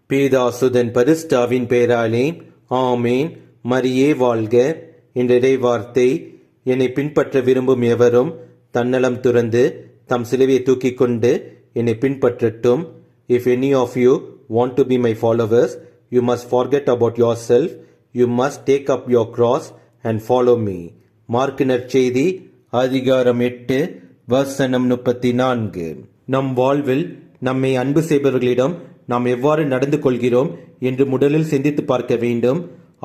பேதாசுதன் பரிஸ்டாவின் பெயராலே ஆமேன். மரியே வாழ்க. என்ற இறைவார்த்தை, என்னை பின்பற்ற விரும்பும் எவரும் தன்னலம் துறந்து தம் சிலுவையை தூக்கிக் கொண்டு என்னை பின்பற்றட்டும். If any of you want to be my followers, you must forget about yourself. You must take up your cross and follow me. Mark நற்செய்தி அதிகாரம் 8 வசனம் 34. நம் வாழ்வில் நம்மை அன்பு செய்பவர்களிடம் நாம் எவ்வாறு நடந்து கொள்கிறோம் என்று முதலில் சிந்தித்து பார்க்க வேண்டும்.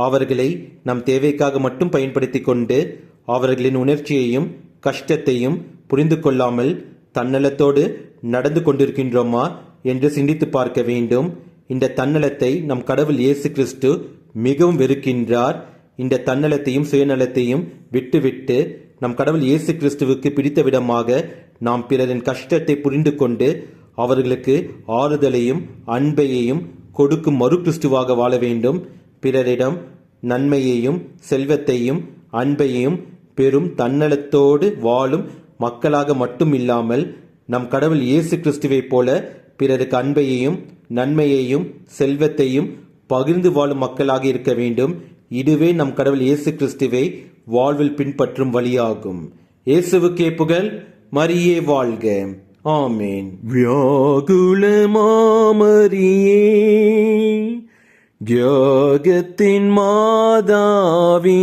அவர்களை நம் தேவைக்காக மட்டும் பயன்படுத்தி கொண்டு அவர்களின் உணர்ச்சியையும் கஷ்டத்தையும் புரிந்து கொள்ளாமல் தன்னலத்தோடு நடந்து கொண்டிருக்கின்றோமா என்று சிந்தித்து பார்க்க வேண்டும். இந்த தன்னலத்தை நம் கடவுள் இயேசு கிறிஸ்து மிகவும் வெறுக்கின்றார். இந்த தன்னலத்தையும் சுயநலத்தையும் விட்டுவிட்டு நம் கடவுள் இயேசு கிறிஸ்துவுக்கு பிடித்த விதமாக நாம் பிறரின் கஷ்டத்தை புரிந்து கொண்டு அவர்களுக்கு ஆறுதலையும் அன்பையையும் கொடுக்கும் மறு கிறிஸ்துவாக வாழ வேண்டும். பிறரிடம் நன்மையையும் செல்வத்தையும் அன்பையும் பெரும் தன்னலத்தோடு வாழும் மக்களாக மட்டும் இல்லாமல் நம் கடவுள் இயேசு கிறிஸ்துவை போல பிறருக்கு அன்பையையும் நன்மையையும் செல்வத்தையும் பகிர்ந்து வாழும் மக்களாக இருக்க வேண்டும். இதுவே நம் கடவுள் இயேசு கிறிஸ்துவை வாழ்வில் பின்பற்றும் வழியாகும். இயேசுவுக்கே புகழ். மரியே வாழ்க. ஆமேன். வியாகுல மாமரியே, ஜகத்தின் மாதாவே,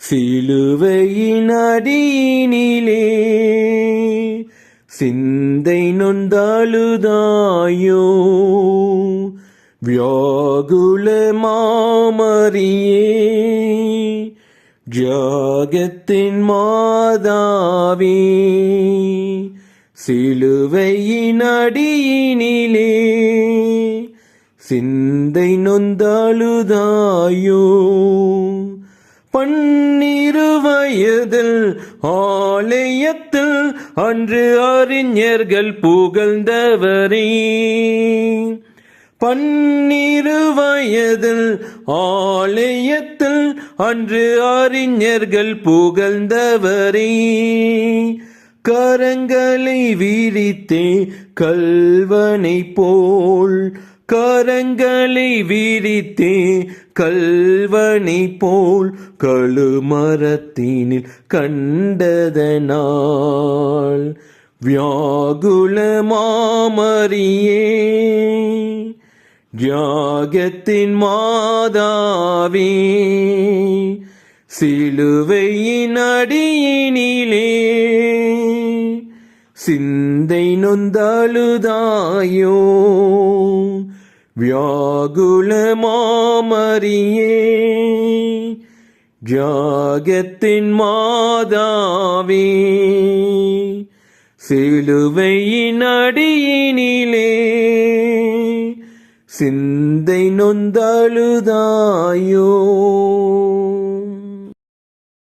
சிலுவையின் அடியினிலே சிந்தை நொந்தழுதாயோ. வியாகுல மாமரியே, ஜகத்தின் மாதாவே, சிலுவையின் அடியினிலே சிந்தை நொந்தழுதாயோ. 12 வயதில் ஆலயத்தில் அன்று அறிஞர்கள் புகழ்ந்தவரே. 12 வயதில் ஆலயத்தில் அன்று அறிஞர்கள் புகழ்ந்தவரே. கரங்களை விரித்தே கல்வனை போல், கரங்களை விரித்தே கல்வனை போல் கழுமரத்தினில் கண்டதனால். வியாகுல மாமரியே, ஜகத்தின் மாதாவே, சிலுவையின் அடியினிலே சிந்தை நொந்தழுதாயோ. வியாகுல மாமரியே, ஜகத்தின் மாதாவே, சிலுவையின் அடியினிலே சிந்தை நொந்தழுதாயோ.